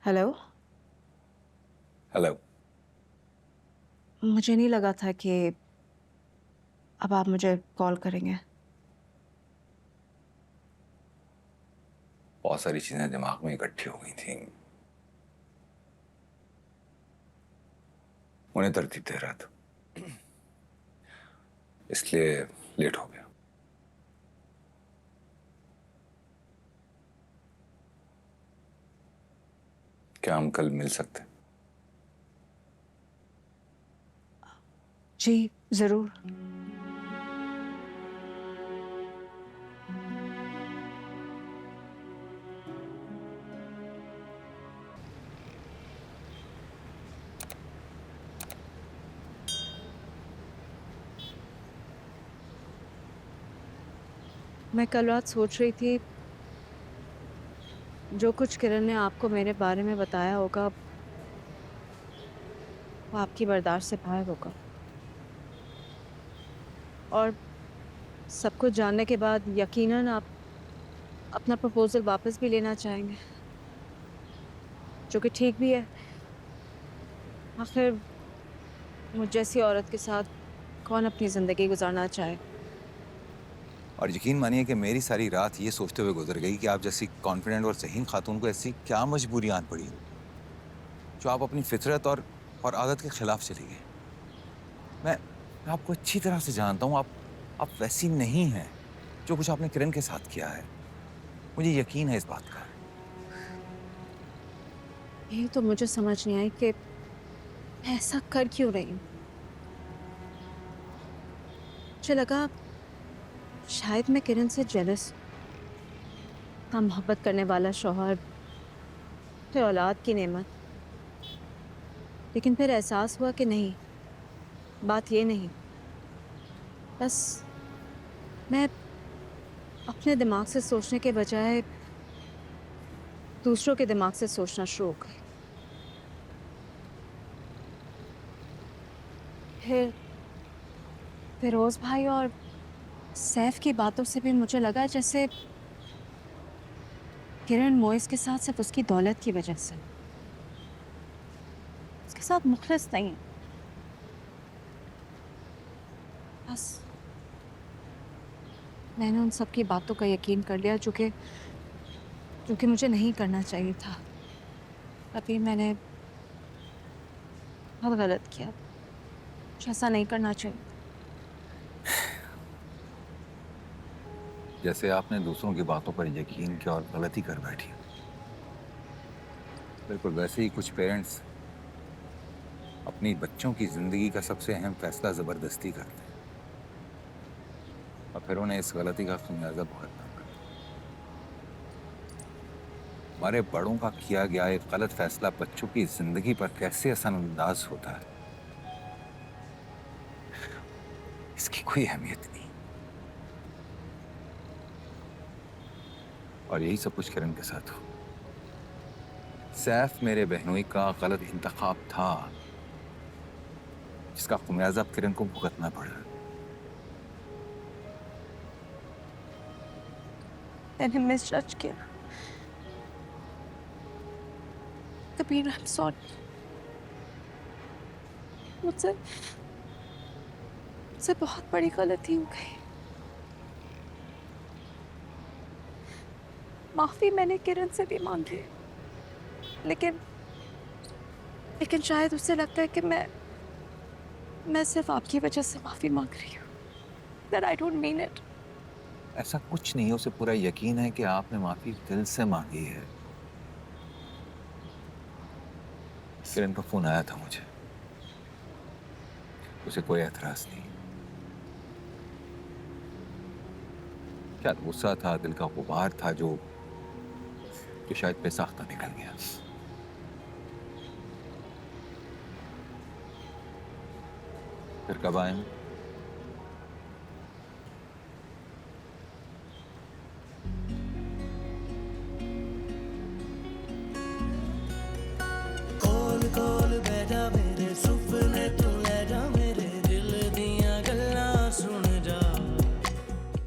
Hello. Hello. मुझे नहीं लगा था कि अब आप मुझे कॉल करेंगे। बहुत सारी चीजें दिमाग में इकट्ठी हो गई थी, उन्हें तरतीब दे रहा था, इसलिए लेट हो गया। क्या हम कल मिल सकते हैं? जी, ज़रूर। मैं कल रात सोच रही थी, जो कुछ किरण ने आपको मेरे बारे में बताया होगा, वो आपकी बर्दाश्त से बाहर होगा। और सब कुछ जानने के बाद यकीनन आप अपना प्रपोज़ल वापस भी लेना चाहेंगे, जो कि ठीक भी है। आखिर मुझ जैसी औरत के साथ कौन अपनी ज़िंदगी गुजारना चाहे। और यकीन मानिए कि मेरी सारी रात ये सोचते हुए गुजर गई कि आप जैसी कॉन्फिडेंट और ज़हीन खातून को ऐसी क्या मजबूरियां आन पड़ी जो आप अपनी फितरत और आदत के खिलाफ चली गई। मैं आपको अच्छी तरह से जानता हूं, आप वैसी नहीं हैं जो कुछ आपने किरण के साथ किया है। मुझे यकीन है इस बात का। यही तो मुझे समझ नहीं आई कि मैं ऐसा कर क्यों रही हूँ। मुझे लगा शायद मैं किरण से जेलस, इतना मोहब्बत करने वाला शौहर, फिर औलाद की नेमत। लेकिन फिर एहसास हुआ कि नहीं, बात ये नहीं। बस मैं अपने दिमाग से सोचने के बजाय दूसरों के दिमाग से सोचना शुरू हो गई। फिर फिरोज भाई और सैफ की बातों से भी मुझे लगा जैसे किरण मोइस के साथ सिर्फ उसकी दौलत की वजह से, उसके साथ मुखलिस नहीं है। बस मैंने उन सब की बातों का यकीन कर लिया, जो कि मुझे नहीं करना चाहिए था। अभी मैंने बहुत गलत किया, मुझे ऐसा नहीं करना चाहिए। जैसे आपने दूसरों की बातों पर यकीन किया और गलती कर बैठी, बिल्कुल वैसे ही कुछ पेरेंट्स अपनी बच्चों की जिंदगी का सबसे अहम फैसला जबरदस्ती करते हैं और फिर उन्हें इस गलती का खमियाजा भुगतना पड़ता है। हमारे बड़ों का किया गया एक गलत फैसला बच्चों की जिंदगी पर कैसे असरअंदाज होता है, इसकी कोई अहमियत नहीं। और यही सब कुछ किरण के साथ हुआ। सैफ मेरे बहनोई का गलत इंतखाब था, जिसका खमियाजा अब किरण को भुगतना पड़ा। मैंने मिस जज किया। Kabir, I am sorry. मुझसे मुझसे बहुत बड़ी गलती हो गई। माफी मैंने किरण से भी मांगी, लेकिन लेकिन शायद उससे लगता है कि मैं सिर्फ आपकी वजह से माफी मांग रही हूँ। That I don't mean it. ऐसा कुछ नहीं है, उसे पूरा यकीन है कि आपने माफी दिल से मांगी है। किरण का फोन आया था मुझे, उसे कोई एतराज नहीं। क्या गुस्सा था, दिल का गुबार था जो शायद बेसाख्ता निकल गया। फिर कब आए?